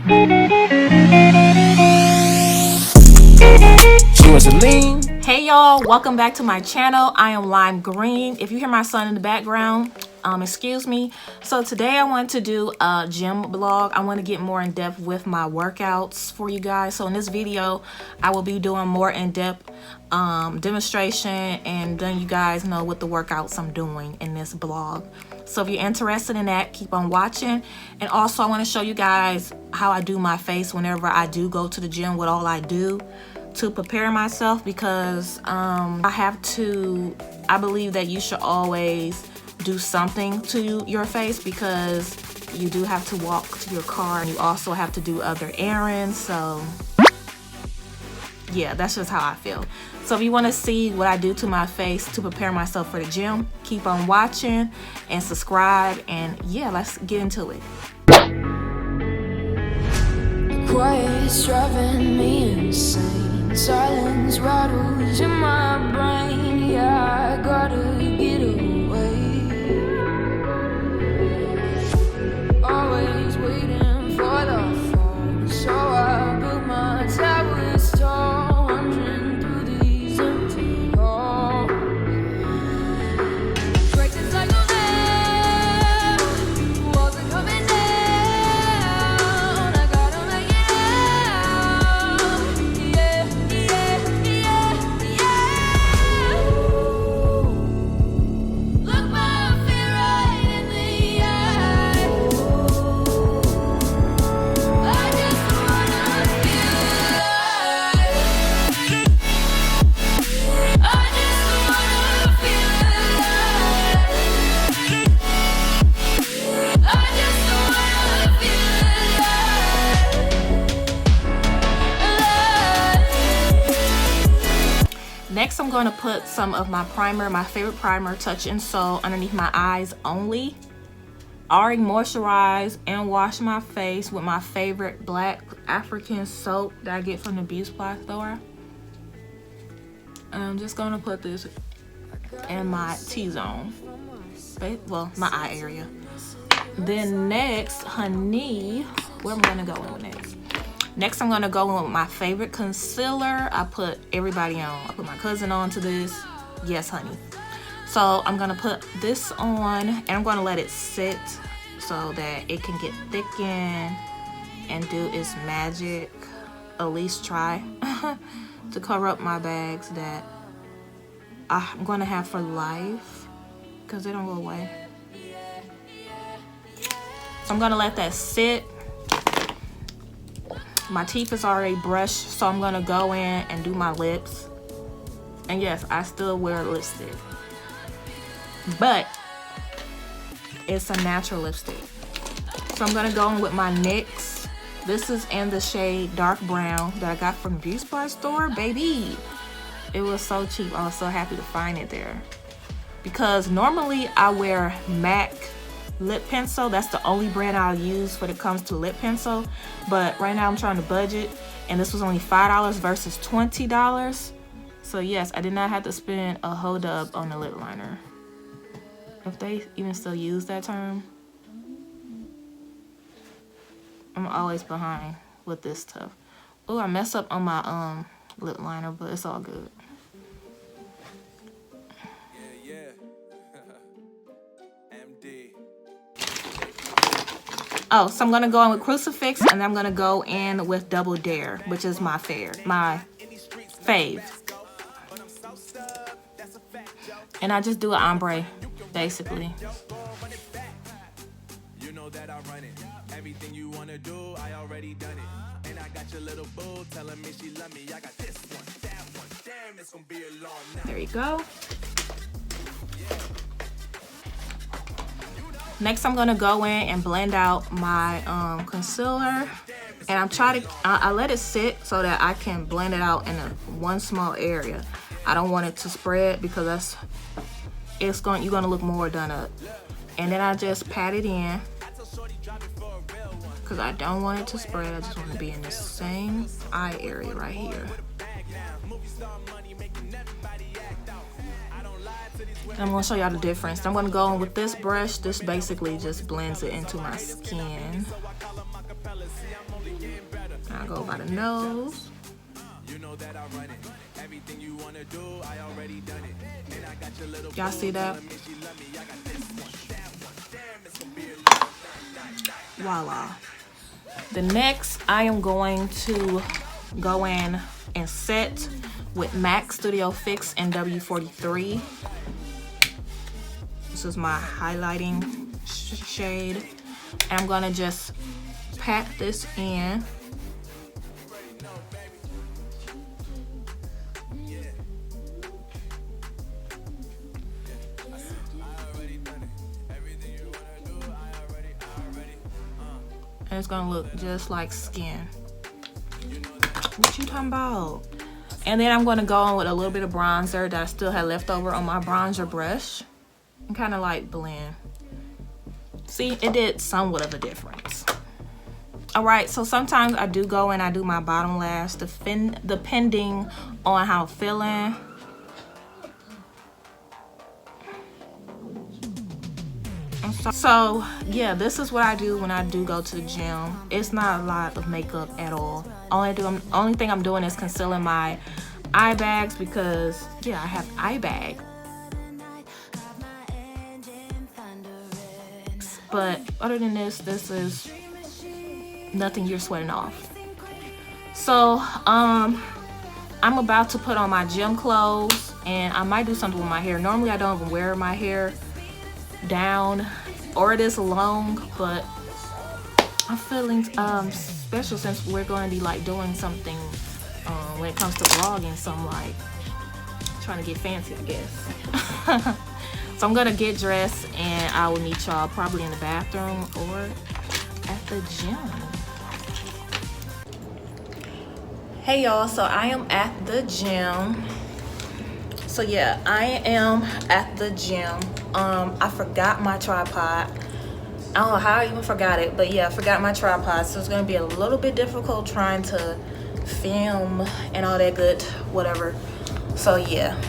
She wants to lean. Hey y'all, welcome back to my channel. I am Lime Green. If you hear my son in the background, excuse me. So today I want to do a gym vlog. I want to get more in depth with my workouts for you guys. So in this video, I will be doing more in depth demonstration and letting you guys know what the workouts I'm doing in this vlog. So if you're interested in that, keep on watching. And also I want to show you guys how I do my face whenever I do go to the gym, what all I do to prepare myself, because I believe that you should always do something to your face, because you do have to walk to your car and you also have to do other errands. So yeah, that's just how I feel. So if you want to see what I do to my face to prepare myself for the gym, keep on watching and subscribe, and yeah, let's get into it. Quiet's driving me insane. Silence rattles in my brain. Yeah, I gotta get away. Always waiting for the fall, so I built my towers tall, wandering through these empty halls. Breaking cycles now, walls are coming down. I gotta make it out. Look my fear right in the eye. I just wanna feel alive. I just wanna feel alive. I just wanna feel alive. Next, I'm going to put some of my primer, my favorite primer, Touch and Soul, underneath my eyes only. I already moisturized and washed my face with my favorite black African soap that I get from the beauty supply store. And I'm just going to put this in my T-zone, well, my eye area. Then next, honey, where am I going to go in next? Next, I'm going to go in with my favorite concealer. I put everybody on. I put my cousin on to this. Yes, honey. So I'm going to put this on, and I'm going to let it sit so that it can get thickened and do its magic. At least try to cover up my bags that I'm going to have for life, because they don't go away. So I'm going to let that sit. My teeth is already brushed, so I'm gonna go in and do my lips. And yes, I still wear lipstick, but it's a natural lipstick. So I'm gonna go in with my NYX. This is in the shade dark brown that I got from the beauty supply store, baby. It was so cheap. I was so happy to find it there, because normally I wear MAC lip pencil. That's the only brand I'll use when it comes to lip pencil, but right now I'm trying to budget, and this was only $5 versus $20. So yes, I did not have to spend a whole dub on the lip liner, if they even still use that term. I'm always behind with this stuff. Oh, I messed up on my lip liner, but it's all good. Oh, so I'm gonna go in with Crucifix, and I'm gonna go in with Double Dare, which is my fave. And I just do an ombre, basically. You know that I run it. Everything you wanna do, I already done it. And I got your little boo telling me she love me. I got this one, that one. Damn, it's gonna be a long night. There you go. Next, I'm gonna go in and blend out my concealer, and I let it sit so that I can blend it out in one small area. I don't want it to spread, because you're gonna look more done up. And then I just pat it in, because I don't want it to spread. I just want to be in the same eye area right here. And I'm gonna show y'all the difference. I'm gonna go in with this brush. This basically just blends it into my skin. I'll go by the nose. Y'all see that? Voila. The next, I am going to go in and set with MAC Studio Fix and W43. This is my highlighting shade. And I'm gonna just pat this in. And it's gonna look just like skin. What you talking about? And then I'm gonna go in with a little bit of bronzer that I still had left over on my bronzer brush and kind of like blend. See, it did somewhat of a difference. All right, so sometimes I do go and I do my bottom lash depending on how I'm feeling. So yeah, this is what I do when I do go to the gym. It's not a lot of makeup at all. Only thing I'm doing is concealing my eye bags because yeah, I have eye bags. But other than this is nothing you're sweating off. So I'm about to put on my gym clothes and I might do something with my hair. Normally I don't even wear my hair down or this long, but I'm feeling special since we're going to be like doing something when it comes to vlogging, so I'm like trying to get fancy, I guess. So I'm gonna get dressed and I will meet y'all probably in the bathroom or at the gym. Hey y'all, so I am at the gym. So yeah, I am at the gym. I forgot my tripod. I don't know how I even forgot it, but yeah, I forgot my tripod. So it's gonna be a little bit difficult trying to film and all that good whatever. So yeah.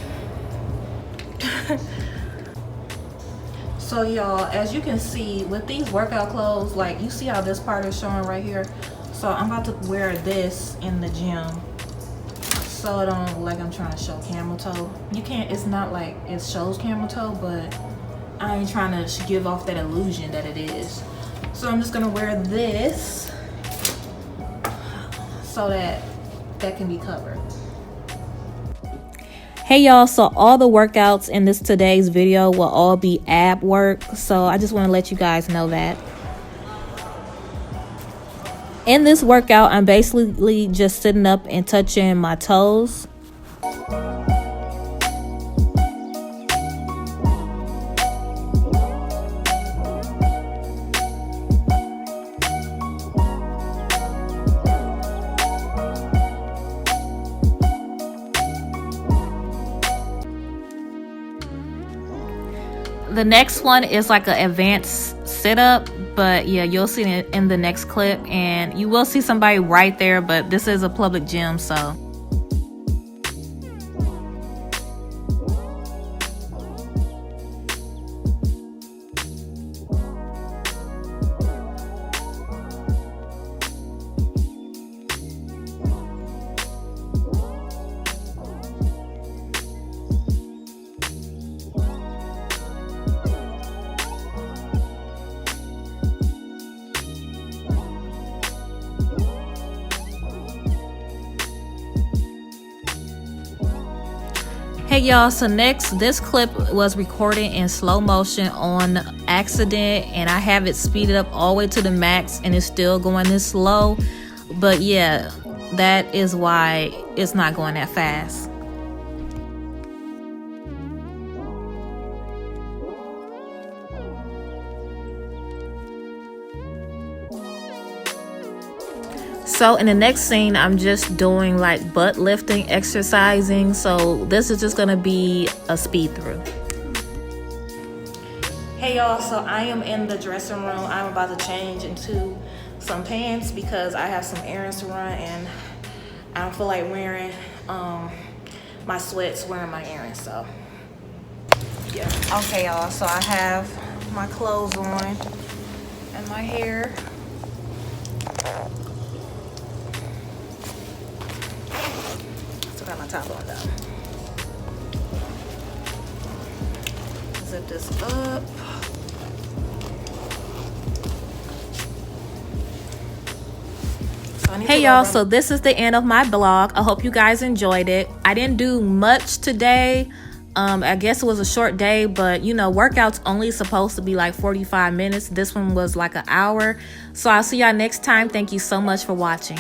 So y'all, as you can see with these workout clothes, like you see how this part is showing right here. So I'm about to wear this in the gym. So it don't look like I'm trying to show camel toe. You can't, it's not like it shows camel toe, but I ain't trying to give off that illusion that it is. So I'm just gonna wear this so that can be covered. Hey y'all, so all the workouts in today's video will all be ab work. So I just want to let you guys know that. In this workout, I'm basically just sitting up and touching my toes. The next one is like an advanced sit-up, but yeah, you'll see it in the next clip and you will see somebody right there, but this is a public gym, so. Hey y'all, so next, this clip was recorded in slow motion on accident and I have it speeded up all the way to the max and it's still going this slow. But yeah, that is why it's not going that fast. So in the next scene, I'm just doing like butt lifting, exercising. So this is just gonna be a speed through. Hey y'all, so I am in the dressing room. I'm about to change into some pants because I have some errands to run and I don't feel like wearing my sweats wearing my errands, so. Yeah. Okay, y'all. So I have my clothes on and my hair. Still got my top on though. Zip this up. Hey y'all, so this is the end of my blog. I hope you guys enjoyed it. I didn't do much today. I guess it was a short day, but you know, workouts only supposed to be like 45 minutes. This one was like an hour. So I'll see y'all next time. Thank you so much for watching.